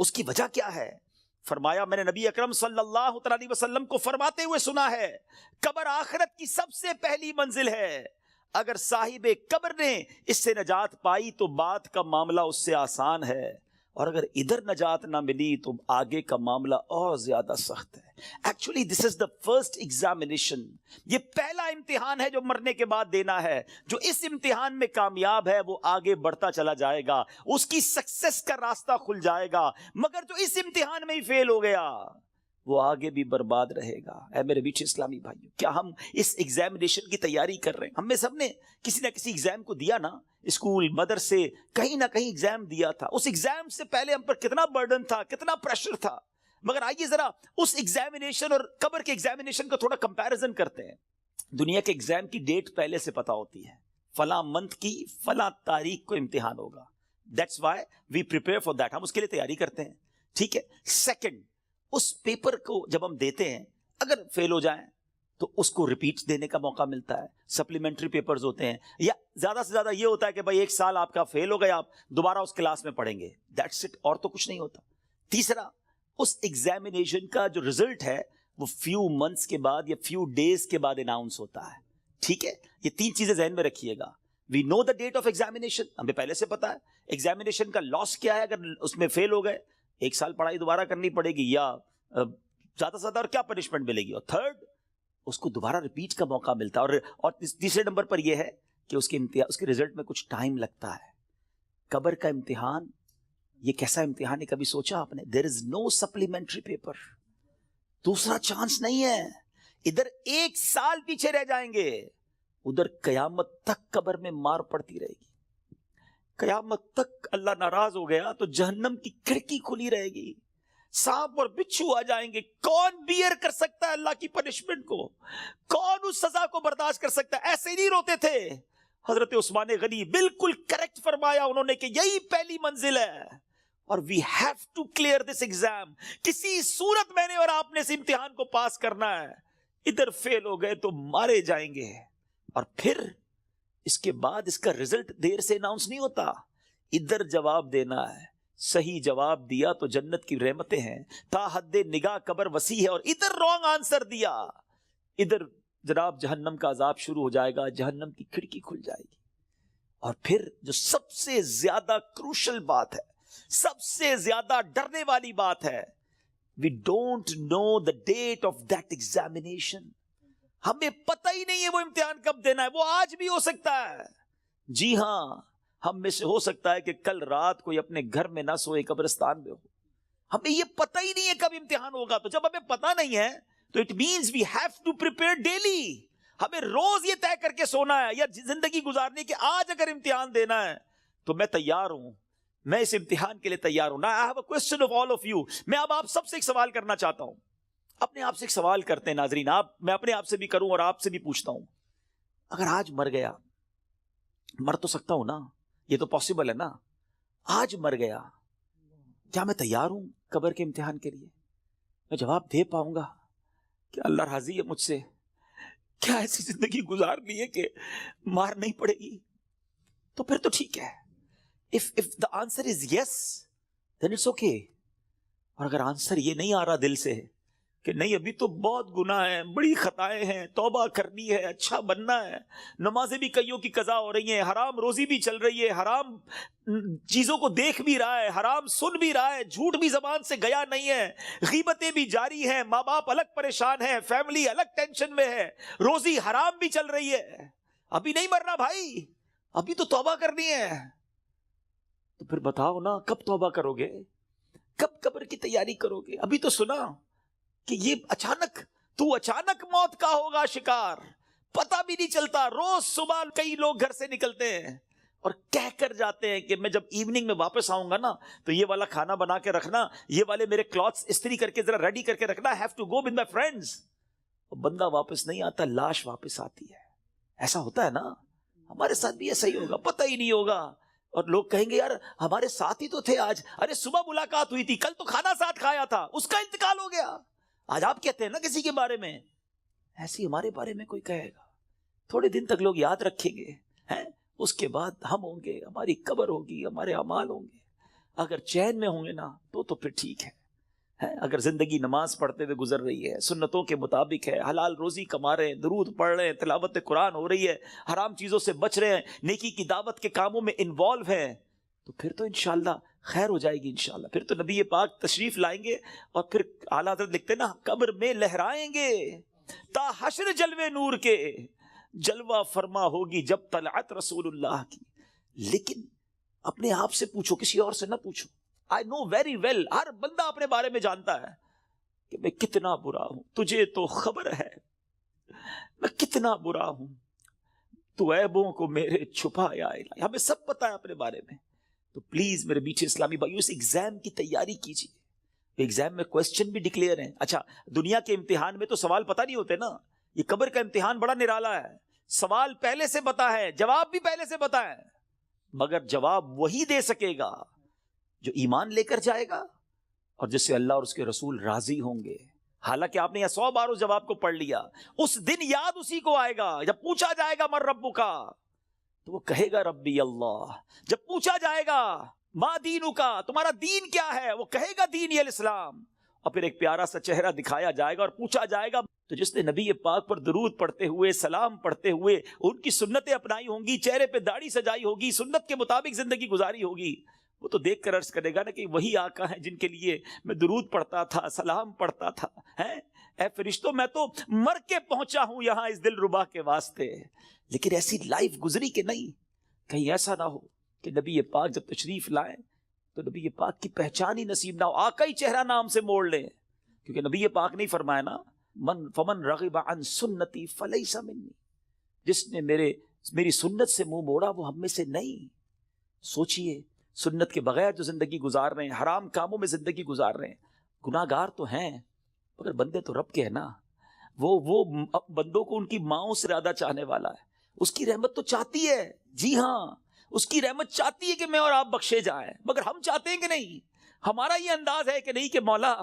اس کی وجہ کیا ہے؟ فرمایا میں نے نبی اکرم صلی اللہ علیہ وسلم کو فرماتے ہوئے سنا ہے قبر آخرت کی سب سے پہلی منزل ہے، اگر صاحب قبر نے اس سے نجات پائی تو بعد کا معاملہ اس سے آسان ہے، اور اگر ادھر نجات نہ ملی تو آگے کا معاملہ اور زیادہ سخت ہے۔ Actually this is the first examination, یہ پہلا امتحان ہے جو مرنے کے بعد دینا ہے۔ جو اس امتحان میں کامیاب ہے وہ آگے بڑھتا چلا جائے گا، اس کی سکسس کا راستہ کھل جائے گا، مگر جو اس امتحان میں ہی فیل ہو گیا وہ آگے بھی برباد رہے گا۔ اے میرے بیچ اسلامی بھائیو، کیا ہم اس ایگزامینیشن کی تیاری کر رہے ہیں؟ ہم میں سب نے کسی نہ کسی ایگزام کو دیا نا، اسکول مدرسے کہیں نہ کہیں ایگزام دیا تھا۔ اس ایگزام سے پہلے ہم پر کتنا برڈن تھا، کتنا پریشر تھا، مگر آئیے ذرا اس ایگزامینیشن اور قبر کے ایگزامینیشن کا تھوڑا کمپیریزن کرتے ہیں۔ دنیا کے ایگزام کی ڈیٹ پہلے سے پتا ہوتی ہے، فلاں منتھ کی فلاں تاریخ کو امتحان ہوگا، that's why we prepare for that, ہم اس کے لیے تیاری کرتے ہیں، ٹھیک ہے۔ سیکنڈ، اس پیپر کو جب ہم دیتے ہیں اگر فیل ہو جائیں تو اس کو ریپیٹ دینے کا موقع ملتا ہے، سپلیمنٹری پیپرز ہوتے ہیں، یا زیادہ سے زیادہ یہ ہوتا ہے کہ بھائی ایک سال آپ کا فیل ہو گیا، آپ دوبارہ اس کلاس میں پڑھیں گے، دیٹس اٹ، اور تو کچھ نہیں ہوتا۔ تیسرا، اس ایگزامینیشن کا جو رزلٹ ہے وہ فیو منتھس کے بعد یا فیو ڈیز کے بعد اناؤنس ہوتا ہے، ٹھیک ہے۔ یہ تین چیزیں ذہن میں رکھیے گا، وی نو دا ڈیٹ آف ایگزامینیشن، ہمیں پہلے سے پتا ہے ایگزامینیشن کا لاس کیا ہے اگر اس میں فیل ہو گئے، ایک سال پڑھائی دوبارہ کرنی پڑے گی، یا زیادہ سے زیادہ اور کیا پنشمنٹ ملے گی، اور تھرڈ اس کو دوبارہ ریپیٹ کا موقع ملتا ہے، اور تیسرے نمبر پر یہ ہے کہ اس کے رزلٹ میں کچھ ٹائم لگتا ہے۔ قبر کا امتحان یہ کیسا امتحان ہے، کبھی سوچا آپ نے؟ دیر از نو سپلیمنٹری پیپر، دوسرا چانس نہیں ہے۔ ادھر ایک سال پیچھے رہ جائیں گے، ادھر قیامت تک قبر میں مار پڑتی رہے گی، قیامت تک اللہ ناراض ہو گیا تو جہنم کی کھڑکی کھلی رہے گی، سانپ اور بچھو آ جائیں گے۔ کون بیئر کر سکتا ہے اللہ کی پنشمنٹ کو؟ کون اس سزا کو برداشت کر سکتا ہے؟ ایسے نہیں روتے تھے حضرت عثمان غنی، بالکل کریکٹ فرمایا انہوں نے کہ یہی پہلی منزل ہے، اور we have to clear this exam, کسی صورت میں نے اور آپ نے اس امتحان کو پاس کرنا ہے۔ ادھر فیل ہو گئے تو مارے جائیں گے، اور پھر اس کے بعد اس کا رزلٹ دیر سے اناؤنس نہیں ہوتا، ادھر جواب دینا ہے۔ صحیح جواب دیا تو جنت کی رحمتیں ہیں، تا حد نگاہ قبر وسیع ہے، اور ادھر رانگ آنسر دیا، ادھر جناب جہنم کا عذاب شروع ہو جائے گا، جہنم کی کھڑکی کھل جائے گی۔ اور پھر جو سب سے زیادہ کروشل بات ہے، سب سے زیادہ ڈرنے والی بات ہے، we don't know the date of that examination, ہمیں پتہ ہی نہیں ہے وہ امتحان کب دینا ہے، وہ آج بھی ہو سکتا ہے۔ جی ہاں، ہم میں سے ہو سکتا ہے کہ کل رات کوئی اپنے گھر میں نہ سوئے، قبرستان میں ہو، ہمیں یہ پتہ ہی نہیں ہے کب امتحان ہوگا۔ تو جب ہمیں پتہ نہیں ہے تو it means we have to prepare daily, ہمیں روز یہ طے کر کے سونا ہے یا زندگی گزارنے کہ آج اگر امتحان دینا ہے تو میں تیار ہوں، میں اس امتحان کے لیے تیار ہوں۔ Now I have a question of all of you، میں اب آپ سب سے ایک سوال کرنا چاہتا ہوں، اپنے آپ سے ایک سوال کرتے ہیں ناظرین، میں اپنے آپ سے بھی کروں اور آپ سے بھی پوچھتا ہوں، اگر آج مر گیا، مر تو سکتا ہوں نا، یہ تو پاسبل ہے نا، آج مر گیا، کیا میں تیار ہوں قبر کے امتحان کے لیے؟ میں جواب دے پاؤں گا کہ اللہ راضی ہے مجھ سے؟ کیا ایسی زندگی گزارنی ہے کہ مار نہیں پڑے گی؟ تو پھر تو ٹھیک ہے، if the answer is yes then it's okay، اور اگر آنسر یہ نہیں آ رہا دل سے کہ نہیں ابھی تو بہت گناہ ہیں، بڑی خطائیں ہیں، توبہ کرنی ہے، اچھا بننا ہے، نمازیں بھی کئیوں کی قضا ہو رہی ہیں، حرام روزی بھی چل رہی ہے، حرام چیزوں کو دیکھ بھی رہا ہے، حرام سن بھی رہا ہے، جھوٹ بھی زبان سے گیا نہیں ہے، غیبتیں بھی جاری ہیں، ماں باپ الگ پریشان ہیں، فیملی الگ ٹینشن میں ہے، روزی حرام بھی چل رہی ہے، ابھی نہیں مرنا بھائی، ابھی تو توبہ کرنی ہے، تو پھر بتاؤ نا کب توبہ کرو گے، کب قبر کی تیاری کرو گے؟ ابھی تو سنا کہ یہ اچانک موت کا ہوگا شکار، پتہ بھی نہیں چلتا۔ روز صبح کئی لوگ گھر سے نکلتے ہیں اور کہہ کر جاتے ہیں کہ میں جب ایوننگ میں واپس آؤں گا نا تو یہ والا کھانا بنا کے رکھنا، یہ والے میرے کلوتھس استری کر کے ذرا ریڈی کر کے رکھنا، have to go with my friends. بندہ واپس نہیں آتا، لاش واپس آتی ہے۔ ایسا ہوتا ہے نا، ہمارے ساتھ بھی ایسا ہی ہوگا، پتہ ہی نہیں ہوگا، اور لوگ کہیں گے یار ہمارے ساتھ ہی تو تھے آج، ارے صبح ملاقات ہوئی تھی، کل تو کھانا ساتھ کھایا تھا، اس کا انتقال ہو گیا، آج آپ کہتے ہیں نا کسی کے بارے میں، ایسی ہمارے بارے میں کوئی کہے گا، تھوڑے دن تک لوگ یاد رکھیں گے، اس کے بعد ہم ہوں گے، ہماری قبر ہوگی، ہمارے اعمال ہوں گے۔ اگر چین میں ہوں گے نا تو پھر ٹھیک ہے. اگر زندگی نماز پڑھتے ہوئے گزر رہی ہے, سنتوں کے مطابق ہے, حلال روزی کما رہے ہیں, درود پڑھ رہے ہیں, تلاوت قرآن ہو رہی ہے, حرام چیزوں سے بچ رہے ہیں, نیکی کی دعوت کے کاموں میں انوالو ہیں, تو پھر تو انشاءاللہ خیر ہو جائے گی انشاءاللہ. پھر تو نبی پاک تشریف لائیں گے اور پھر اعلیٰ حضرت لکھتے نا قبر میں لہرائیں گے تا حشر جلوے نور کے, جلوہ فرما ہوگی جب طلعت رسول اللہ کی. لیکن اپنے آپ سے پوچھو, کسی اور سے نہ پوچھو. I know very well, ہر بندہ اپنے بارے میں جانتا ہے کہ میں کتنا برا ہوں, تجھے تو خبر ہے میں کتنا برا ہوں, تو عیبوں کو میرے چھپایا الہی. ہمیں سب پتا ہے اپنے بارے میں. تو پلیز میرے میٹھے اسلامی بھائیو, اس ایگزام کی تیاری کیجیے. ایگزام میں کوسچن بھی ڈکلیئر ہیں. اچھا, دنیا کے امتحان میں تو سوال پتہ نہیں ہوتے نا, یہ قبر کا امتحان بڑا نرالا ہے. سوال پہلے سے پتا ہے, جواب بھی پہلے سے پتا ہے, مگر جواب وہی دے سکے گا جو ایمان لے کر جائے گا اور جس سے اللہ اور اس کے رسول راضی ہوں گے. حالانکہ آپ نے یہ 100 بار اس جواب کو پڑھ لیا, اس دن یاد اسی کو آئے گا جب پوچھا جائے گا من ربک کا, تو وہ کہے گا ربی اللہ. جب پوچھا جائے گا ما دینک کا, تمہارا دین کیا ہے, وہ کہے گا دینی الاسلام. اور پھر ایک پیارا سا چہرہ دکھایا جائے گا اور پوچھا جائے گا تو جس نے نبی پاک پر درود پڑھتے ہوئے, سلام پڑھتے ہوئے, ان کی سنتیں اپنائی ہوں گی, چہرے پہ داڑھی سجائی ہوگی, سنت کے مطابق زندگی گزاری ہوگی, وہ تو دیکھ کر عرض کرے گا نا کہ وہی آقا ہیں جن کے لیے میں درود پڑھتا تھا, سلام پڑھتا تھا. اے فرشتوں, میں تو مر کے پہنچا ہوں یہاں اس دل ربا کے واسطے, لیکن ایسی لائف گزری کہ نہیں. کہیں ایسا نہ ہو کہ نبی پاک جب تشریف لائیں تو نبی پاک کی پہچان ہی نصیب نہ ہو, آقا ہی چہرہ نام سے موڑ لیں. کیونکہ نبی پاک نے فرمایا نا فمن رغب عن سنتی فلیس منی, جس نے میری سنت سے منہ موڑا وہ ہم میں سے نہیں. سوچئے, سنت کے بغیر جو زندگی گزار رہے ہیں, حرام کاموں میں زندگی گزار رہے ہیں, گناہ گار تو ہیں مگر بندے تو رب کے ہیں نا. وہ بندوں کو ان کی ماؤں سے زیادہ چاہنے والا ہے. اس کی رحمت تو چاہتی ہے, جی ہاں, اس کی رحمت چاہتی ہے کہ میں اور آپ بخشے جائیں, مگر ہم چاہتے ہیں کہ نہیں. ہمارا یہ انداز ہے کہ نہیں کہ مولا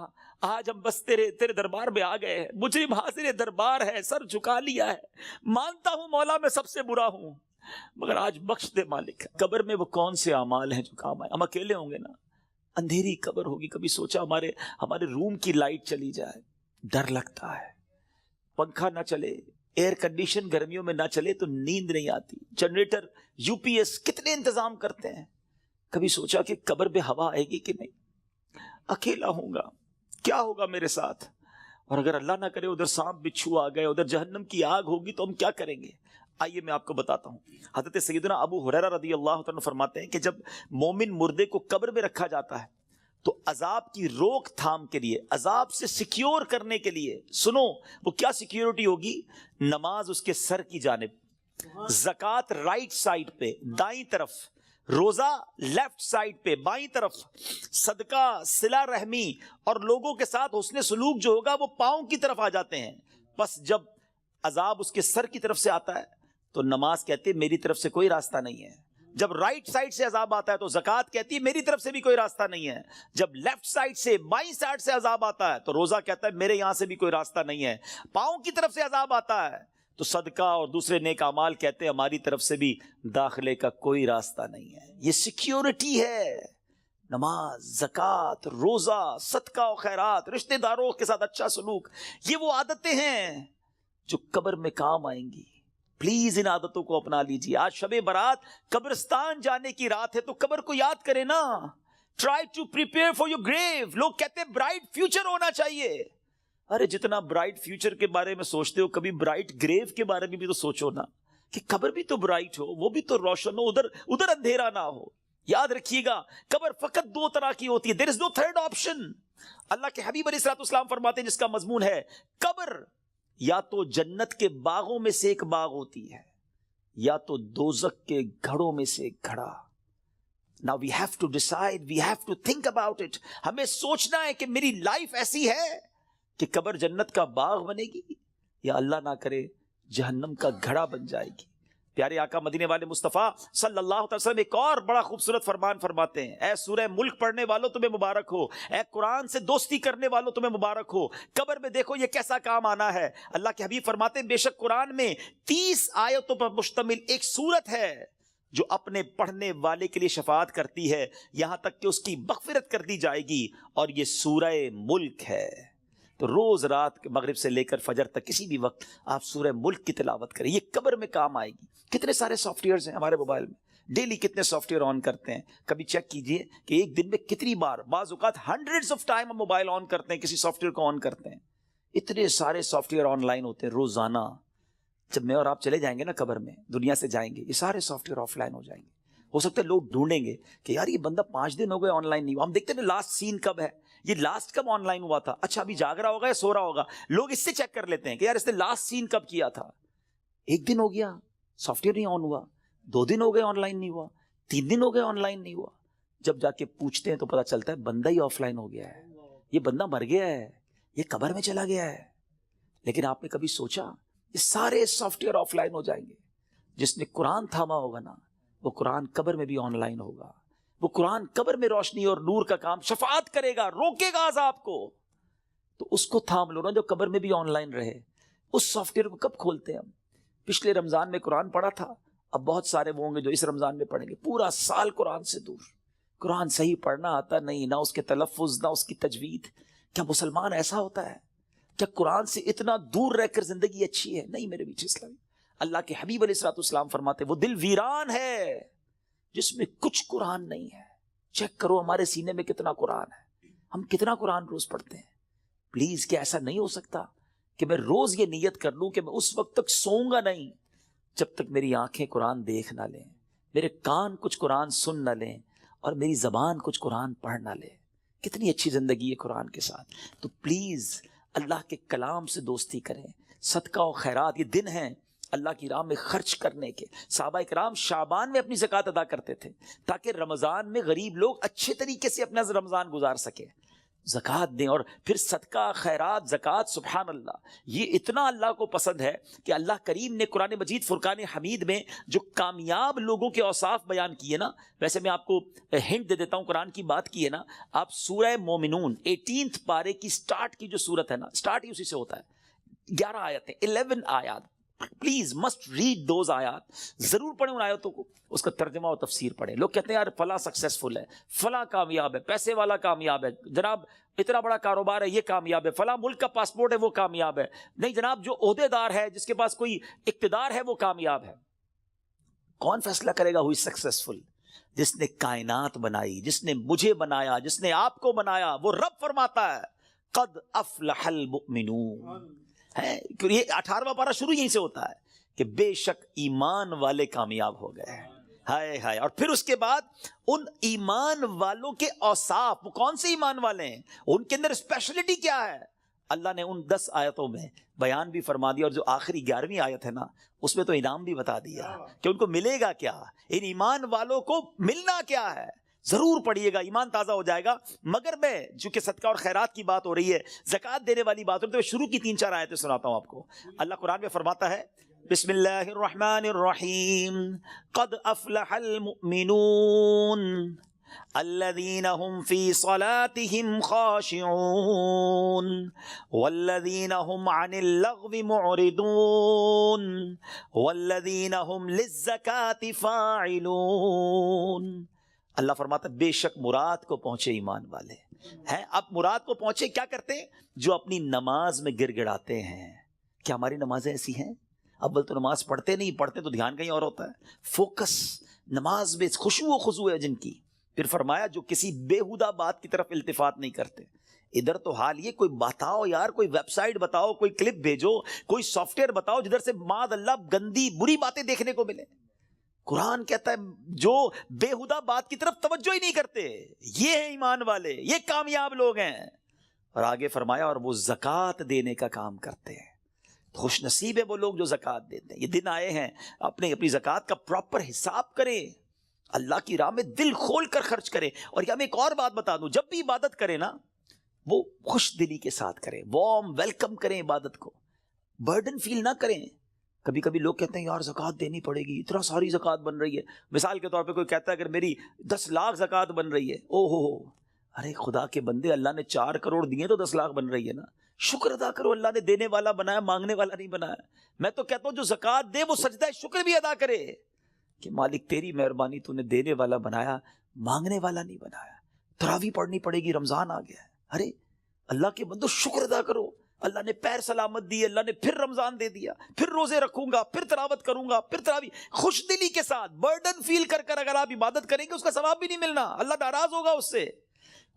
آج ہم بس تیرے دربار میں آ گئے ہیں, مجرم حاضر دربار ہے, سر جھکا لیا ہے, مانتا ہوں مولا میں سب سے برا ہوں, مگر آج بخش دے مالک. قبر میں وہ کون سے اعمال ہیں جو کام آئے؟ ہم اکیلے ہوں گے نا, اندھیری قبر ہوگی. کبھی سوچا ہمارے روم کی لائٹ چلی جائے, ڈر لگتا ہے. پنکھا نہ چلے, ایئر کنڈیشن گرمیوں میں نہ چلے تو نیند نہیں آتی. جنریٹر, یو پی ایس, کتنے انتظام کرتے ہیں. کبھی سوچا کہ قبر پہ ہوا آئے گی کہ نہیں, اکیلا ہوں گا, کیا ہوگا میرے ساتھ. اور اگر اللہ نہ کرے ادھر سانپ بچھو آ گئے, ادھر جہنم کی آگ ہوگی تو ہم کیا کریں گے. آئیے میں آپ کو بتاتا ہوں. حضرت سیدنا ابو ہریرہ رضی اللہ عنہ فرماتے ہیں کہ جب مومن مردے کو قبر میں رکھا جاتا ہے تو عذاب کی روک تھام کے لیے, عذاب سے سیکیور کرنے کے لیے, سنو وہ کیا سیکیورٹی ہوگی, نماز اس کے سر کی جانب, زکوٰۃ رائٹ سائڈ پہ دائیں طرف, روزہ لیفٹ سائڈ پہ بائیں طرف, صدقہ, صلہ رحمی اور لوگوں کے ساتھ حسن سلوک جو ہوگا وہ پاؤں کی طرف آ جاتے ہیں. بس جب عذاب اس کے سر کی طرف سے آتا ہے تو نماز کہتی ہے میری طرف سے کوئی راستہ نہیں ہے. جب رائٹ سائڈ سے عذاب آتا ہے تو زکوٰۃ کہتی ہے میری طرف سے بھی کوئی راستہ نہیں ہے. جب لیفٹ سائڈ سے, بائیں سائڈ سے عذاب آتا ہے تو روزہ کہتا ہے میرے یہاں سے بھی کوئی راستہ نہیں ہے. پاؤں کی طرف سے عذاب آتا ہے تو صدقہ اور دوسرے نیک اعمال کہتے ہیں ہماری طرف سے بھی داخلے کا کوئی راستہ نہیں ہے. یہ سیکیورٹی ہے. نماز, زکوٰۃ, روزہ, صدقہ و خیرات, رشتہ داروں کے ساتھ اچھا سلوک, یہ وہ عادتیں ہیں جو قبر میں کام آئیں گی. پلیز ان عادتوں کو اپنا لیجیے. آج شب برات قبرستان جانے کی رات ہے تو قبر کو یاد کریں نا. Try to prepare for your grave. لوگ کہتے ہیں برائٹ فیوچر ہونا چاہیے. ارے جتنا برائٹ فیوچر کے بارے میں سوچتے ہو کبھی برائٹ گریو کے بارے میں بھی تو سوچو نا, کہ قبر بھی تو برائٹ ہو, وہ بھی تو روشن ہو, ادھر اندھیرا نہ ہو. یاد رکھیے گا قبر فقط 2 طرح کی ہوتی ہے. دیر از نو تھرڈ آپشن. اللہ کے حبیب علیہ الصلوۃ والسلام فرماتے ہیں جس کا مضمون ہے قبر یا تو جنت کے باغوں میں سے ایک باغ ہوتی ہے یا تو دوزخ کے گھڑوں میں سے ایک گھڑا. Now we have to decide, we have to think about it. ہمیں سوچنا ہے کہ میری لائف ایسی ہے کہ قبر جنت کا باغ بنے گی یا اللہ نہ کرے جہنم کا گھڑا بن جائے گی. پیارے آقا مدینے والے مصطفیٰ صلی اللہ علیہ وسلم ایک اور بڑا خوبصورت فرمان فرماتے ہیں, اے سورہ ملک پڑھنے والوں تمہیں مبارک ہو, اے قرآن سے دوستی کرنے والوں تمہیں مبارک ہو. قبر میں دیکھو یہ کیسا کام آنا ہے. اللہ کے حبیب فرماتے ہیں بے شک قرآن میں 30 آیتوں پر مشتمل ایک سورت ہے جو اپنے پڑھنے والے کے لیے شفاعت کرتی ہے یہاں تک کہ اس کی مغفرت کر دی جائے گی، اور یہ سورہ ملک ہے۔ تو روز رات مغرب سے لے کر فجر تک کسی بھی وقت آپ سورہ ملک کی تلاوت کریں، یہ قبر میں کام آئے گی۔ کتنے سارے سافٹ ویئرز ہیں ہمارے موبائل میں، ڈیلی کتنے سافٹ ویئر آن کرتے ہیں، کبھی چیک کیجئے کہ ایک دن میں کتنی بار، بعض اوقات ہنڈریڈز آف ٹائم ہم موبائل آن کرتے ہیں، کسی سافٹ ویئر کو آن کرتے ہیں۔ اتنے سارے سافٹ ویئر آن لائن ہوتے ہیں روزانہ۔ جب میں اور آپ چلے جائیں گے نا قبر میں، دنیا سے جائیں گے، یہ سارے سافٹ ویئر آف لائن ہو جائیں گے۔ ہو سکتا ہے لوگ ڈھونڈیں گے کہ یار یہ بندہ 5 دن ہو گئے آن لائن نہیں ہوا، ہم دیکھتے ہیں نا لاسٹ سین کب ہے، یہ لاسٹ کب آن لائن ہوا تھا، اچھا ابھی جاگ رہا ہوگا یا سو رہا ہوگا، لوگ اس سے چیک کر لیتے ہیں کہ یار اس نے لاسٹ سین کب کیا تھا۔ 1 دن ہو گیا سافٹ ویئر نہیں آن ہوا، 2 دن ہو گئے آن لائن نہیں ہوا، 3 دن ہو گئے آن لائن نہیں ہوا۔ جب جا کے پوچھتے ہیں تو پتا چلتا ہے بندہ ہی آف لائن ہو گیا ہے، یہ بندہ مر گیا ہے، یہ قبر میں چلا گیا ہے۔ لیکن آپ نے کبھی سوچا یہ سارے سافٹ ویئر آف لائن ہو جائیں گے؟ جس نے قرآن تھاما ہوگا نا، وہ قرآن قبر میں بھی آن لائن ہوگا، وہ قرآن قبر میں روشنی اور نور کا کام، شفاعت کرے گا، روکے گا عذاب کو۔ تو اس کو تھام لو نا جو قبر میں بھی آن لائن رہے۔ اس سافٹ ویئر کو کب کھولتے ہیں ہم؟ پچھلے رمضان میں قرآن پڑھا تھا، اب بہت سارے وہ ہوں گے جو اس رمضان میں پڑھیں گے، پورا سال قرآن سے دور، قرآن صحیح پڑھنا آتا نہیں، نہ اس کے تلفظ نہ اس کی تجوید۔ کیا مسلمان ایسا ہوتا ہے؟ کیا قرآن سے اتنا دور رہ کر زندگی اچھی ہے؟ نہیں میرے بیچ اسلامی، اللہ کے حبیب علیہ الصلوۃ والسلام فرماتے وہ دل ویران ہے جس میں کچھ قرآن نہیں ہے۔ چیک کرو ہمارے سینے میں کتنا قرآن ہے، ہم کتنا قرآن روز پڑھتے ہیں۔ پلیز کیا ایسا نہیں ہو سکتا کہ میں روز یہ نیت کر لوں کہ میں اس وقت تک سوؤں گا نہیں جب تک میری آنکھیں قرآن دیکھ نہ لیں، میرے کان کچھ قرآن سن نہ لیں، اور میری زبان کچھ قرآن پڑھ نہ لے۔ کتنی اچھی زندگی ہے قرآن کے ساتھ۔ تو پلیز اللہ کے کلام سے دوستی کریں، صدقہ و خیرات، یہ دن ہیں اللہ کی راہ میں خرچ کرنے کے۔ صحابہ کرام شعبان میں اپنی زکوٰۃ ادا کرتے تھے تاکہ رمضان میں غریب لوگ اچھے طریقے سے اپنا رمضان گزار سکیں۔ زکوٰۃ دیں، اور پھر صدقہ خیرات زکوٰۃ، سبحان اللہ، یہ اتنا اللہ کو پسند ہے کہ اللہ کریم نے قرآن مجید فرقان حمید میں جو کامیاب لوگوں کے اوصاف بیان کیے نا، ویسے میں آپ کو ہنٹ دے دیتا ہوں، قرآن کی بات کی ہے نا، آپ سورہ مومنون 18 پارے کی سٹارٹ کی جو سورت ہے نا، سٹارٹ ہی اسی سے ہوتا ہے، 11 آیتیں، 11 آیات، پلیز مسٹ ریڈ دوز آیات، ضرور پڑھیں ان آیتوں کو، اس کا ترجمہ و تفسیر پڑھیں۔ لوگ کہتے ہیں یار فلاں سکسیسفل ہے، فلاں کامیاب ہے، پیسے والا کامیاب ہے، جناب اتنا بڑا کاروبار ہے یہ کامیاب ہے، فلاں ملک کا پاسپورٹ ہے وہ کامیاب ہے۔ نہیں جناب، جو عہدے دار ہے، جس کے پاس کوئی اقتدار ہے، وہ کامیاب ہے۔ کون فیصلہ کرے گا ہوئی سکسیسفل؟ جس نے کائنات بنائی، جس نے مجھے بنایا، جس نے آپ کو بنایا، وہ رب فرماتا ہے قد افلح المؤمنون ہے۔ یہ 18واں پارہ شروع یہیں سے ہوتا ہے کہ بے شک ایمان والے کامیاب ہو گئے۔ ہائے ہائے، اور پھر اس کے بعد ان ایمان والوں کے اوصاف، وہ کون سے ایمان والے ہیں، ان کے اندر اسپیشلٹی کیا ہے، اللہ نے ان 10 آیتوں میں بیان بھی فرما دیا، اور جو آخری 11ویں آیت ہے نا، اس میں تو انعام بھی بتا دیا کہ ان کو ملے گا کیا، ان ایمان والوں کو ملنا کیا ہے۔ ضرور پڑھیے گا، ایمان تازہ ہو جائے گا۔ مگر میں چونکہ صدقہ اور خیرات کی بات ہو رہی ہے، زکوٰۃ دینے والی بات ہو رہی ہے، تو شروع کی 3-4 آیتیں سناتا ہوں آپ کو۔ اللہ قرآن میں فرماتا ہے بسم اللہ الرحمن الرحیم قد افلح المؤمنون الذین هم فی صلاتهم خاشعون والذین هم عن اللغو معرضون والذین هم للزکاة فاعلون۔ اللہ فرماتا ہے بے شک مراد کو پہنچے ایمان والے ہیں۔ اب مراد کو پہنچے کیا کرتے ہیں؟ جو اپنی نماز میں گر گڑاتے ہیں۔ کیا ہماری نمازیں ایسی ہیں؟ اول تو نماز پڑھتے نہیں، پڑھتے تو دھیان کہیں اور ہوتا ہے، فوکس نماز میں خشوع و خضوع ہے جن کی۔ پھر فرمایا جو کسی بیہودہ بات کی طرف التفات نہیں کرتے۔ ادھر تو حال یہ، کوئی بتاؤ یار، کوئی ویب سائٹ بتاؤ، کوئی کلپ بھیجو، کوئی سافٹ ویئر بتاؤ جدھر سے معاذ اللہ گندی بری باتیں دیکھنے کو ملے۔ قرآن کہتا ہے جو بیہودہ بات کی طرف توجہ ہی نہیں کرتے، یہ ہیں ایمان والے، یہ کامیاب لوگ ہیں۔ اور آگے فرمایا اور وہ زکوٰۃ دینے کا کام کرتے ہیں۔ خوش نصیب ہے وہ لوگ جو زکوٰۃ دیتے ہیں۔ یہ دن آئے ہیں، اپنی زکوٰۃ کا پراپر حساب کریں، اللہ کی راہ میں دل کھول کر خرچ کریں۔ اور یہ میں ایک اور بات بتا دوں، جب بھی عبادت کریں نا، وہ خوش دلی کے ساتھ کریں، وارم ویلکم کریں عبادت کو، برڈن فیل نہ کریں۔ کبھی کبھی لوگ کہتے ہیں یار زکوٰۃ دینی پڑے گی، اتنا ساری زکوٰۃ بن رہی ہے۔ مثال کے طور پہ کوئی کہتا ہے اگر میری 10 لاکھ زکوٰۃ بن رہی ہے، او ہو، ارے خدا کے بندے، اللہ نے 4 کروڑ دیے تو 10 لاکھ بن رہی ہے نا، شکر ادا کرو، اللہ نے دینے والا بنایا، مانگنے والا نہیں بنایا۔ میں تو کہتا ہوں جو زکوٰۃ دے وہ سجدہ شکر بھی ادا کرے۔ کہ مالک تیری مہربانی، تو نے دینے والا بنایا، مانگنے والا نہیں بنایا. تراویح پڑھنی پڑے گی، رمضان آ گیا ہے. ارے اللہ کے بندو شکر ادا کرو، اللہ نے پیر سلامت دی، اللہ نے پھر رمضان دے دیا، پھر روزے رکھوں گا، پھر تلاوت کروں گا، پھر تراویح. خوش دلی کے ساتھ برڈن فیل کر کر اگر آپ عبادت کریں گے اس کا ثواب بھی نہیں ملنا، اللہ ناراض ہوگا اس سے.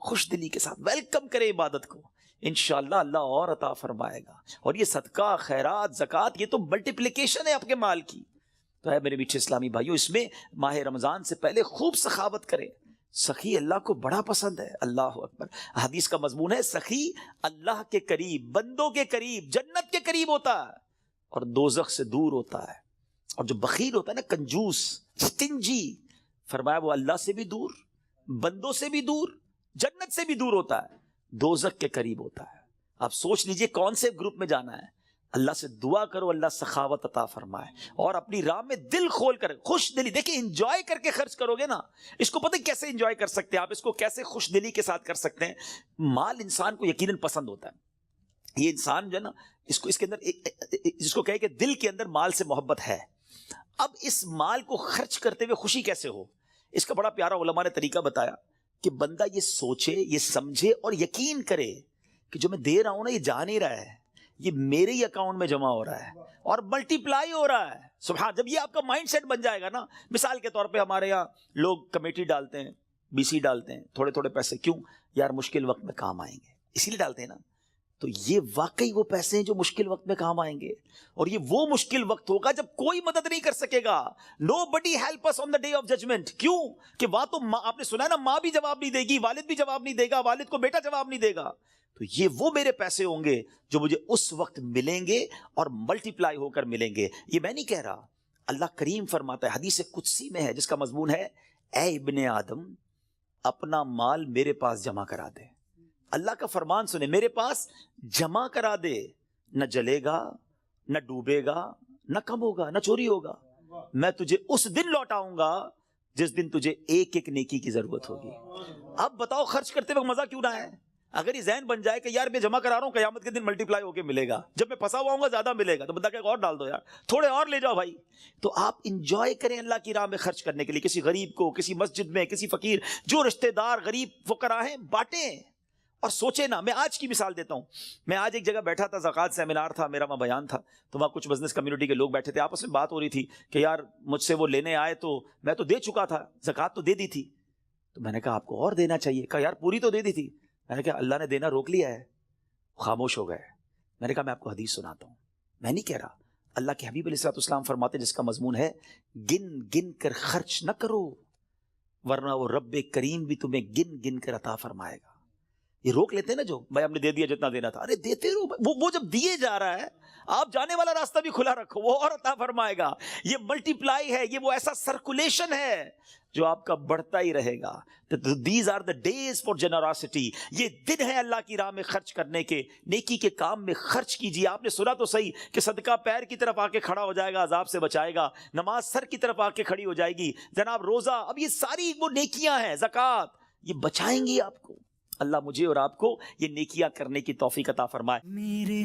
خوش دلی کے ساتھ ویلکم کرے عبادت کو، انشاءاللہ اللہ اور عطا فرمائے گا. اور یہ صدقہ، خیرات، زکوٰۃ، یہ تو ملٹیپلیکیشن ہے آپ کے مال کی. تو ہے میرے میٹھے اسلامی بھائیو، اس میں ماہ رمضان سے پہلے خوب سخاوت کریں. سخی اللہ کو بڑا پسند ہے. اللہ اکبر. حدیث کا مضمون ہے سخی اللہ کے قریب، بندوں کے قریب، جنت کے قریب ہوتا ہے اور دوزخ سے دور ہوتا ہے. اور جو بخیل ہوتا ہے نا، کنجوس، سٹنجی، فرمایا وہ اللہ سے بھی دور، بندوں سے بھی دور، جنت سے بھی دور ہوتا ہے، دوزخ کے قریب ہوتا ہے. آپ سوچ لیجئے کون سے گروپ میں جانا ہے. اللہ سے دعا کرو اللہ سخاوت عطا فرمائے اور اپنی راہ میں دل کھول کر، خوش دلی. دیکھیں انجوائے کر کے خرچ کرو گے نا، اس کو پتہ کیسے انجوائے کر سکتے ہیں آپ، اس کو کیسے خوش دلی کے ساتھ کر سکتے ہیں. مال انسان کو یقیناً پسند ہوتا ہے. یہ انسان جو ہے نا، اس کے اندر جس کو کہے کہ دل کے اندر مال سے محبت ہے. اب اس مال کو خرچ کرتے ہوئے خوشی کیسے ہو، اس کا بڑا پیارا علماء نے طریقہ بتایا کہ بندہ یہ سوچے، یہ سمجھے اور یقین کرے کہ جو میں دے رہا ہوں نا، یہ جا نہیں رہا ہے، یہ میرے ہی اکاؤنٹ میں جمع ہو رہا ہے اور ملٹی پلائی ہو رہا ہے. سبحان. جب یہ آپ کا مائنڈ سیٹ بن جائے گا نا، مثال کے طور پہ ہمارے یہاں لوگ کمیٹی ڈالتے ہیں، بی سی ڈالتے ہیں، تھوڑے تھوڑے پیسے. کیوں یار؟ مشکل وقت میں کام آئیں گے، اسی لیے ڈالتے ہیں نا. تو یہ واقعی وہ پیسے ہیں جو مشکل وقت میں کام آئیں گے، اور یہ وہ مشکل وقت ہوگا جب کوئی مدد نہیں کر سکے گا. Nobody help us on the day of judgment. کیوں کہ وہاں تو آپ نے سنا ہے نا، ماں بھی جواب نہیں دے گی، والد بھی جواب نہیں دے گا، والد کو بیٹا جواب نہیں دے گا. تو یہ وہ میرے پیسے ہوں گے جو مجھے اس وقت ملیں گے اور ملٹی پلائی ہو کر ملیں گے. یہ میں نہیں کہہ رہا، اللہ کریم فرماتا ہے، حدیث قدسی میں ہے جس کا مضمون ہے، اے ابن آدم اپنا مال میرے پاس جمع کرا دے. اللہ کا فرمان سنے، میرے پاس جمع کرا دے، نہ جلے گا، نہ ڈوبے گا، نہ کم ہوگا، نہ چوری ہوگا. میں تجھے اس دن لوٹاؤں گا جس دن تجھے ایک ایک نیکی کی ضرورت ہوگی. اب بتاؤ خرچ کرتے وقت مزہ کیوں نہ ہے؟ اگر یہ ذہن بن جائے کہ یار میں جمع کرا رہا ہوں، قیامت کے دن ملٹی پلائی ہو کے ملے گا، جب میں پھنسا ہوا ہوں گا زیادہ ملے گا، تو بندہ کہے گا اور ڈال دو یار، تھوڑے اور لے جاؤ بھائی. تو آپ انجوائے کریں اللہ کی راہ میں خرچ کرنے کے لیے. کسی غریب کو، کسی مسجد میں، کسی فقیر، جو رشتہ دار غریب فقراء ہیں، بانٹیں. اور سوچے نا، میں آج کی مثال دیتا ہوں. میں آج ایک جگہ بیٹھا تھا، زکوٰۃ سیمینار تھا میرا، وہاں بیان تھا، تو وہاں کچھ بزنس کمیونٹی کے لوگ بیٹھے تھے، آپس میں بات ہو رہی تھی کہ یار مجھ سے وہ لینے آئے تو میں تو دے چکا تھا، زکوٰۃ تو دے دی تھی. تو میں نے کہا آپ کو اور دینا چاہیے. کہا یار پوری تو دے دی تھی. میں نے کہا اللہ نے دینا روک لیا ہے. خاموش ہو گئے. میں نے کہا میں آپ کو حدیث سناتا ہوں، میں نہیں کہہ رہا. اللہ کے حبیب علیہ السلام فرماتے جس کا مضمون ہے، گن گن کر خرچ نہ کرو ورنہ وہ رب کریم بھی تمہیں گن گن کر عطا فرمائے گا. یہ روک لیتے ہیں نا، جو بھائی ہم نے دے دیا جتنا دینا تھا، ارے دیتے رہو. وہ جب دیے جا رہا ہے، آپ جانے والا راستہ بھی کھلا رکھو، وہ اور عطا فرمائے گا. یہ ملٹی پلائی ہے، یہ وہ ایسا سرکولیشن ہے جو آپ کا بڑھتا ہی رہے گا. These are the days for generosity. یہ دن ہے اللہ کی راہ میں خرچ کرنے کے، نیکی کے کام میں خرچ کیجیے. آپ نے سنا تو صحیح کہ صدقہ پیر کی طرف آ کے کھڑا ہو جائے گا، عذاب سے بچائے گا. نماز سر کی طرف آ کے کھڑی ہو جائے گی. جناب روزہ، اب یہ ساری وہ نیکیاں ہیں، زکوٰۃ، یہ بچائیں گی آپ کو. اللہ مجھے اور آپ کو یہ نیکیاں کرنے کی توفیق عطا فرمائے. میرے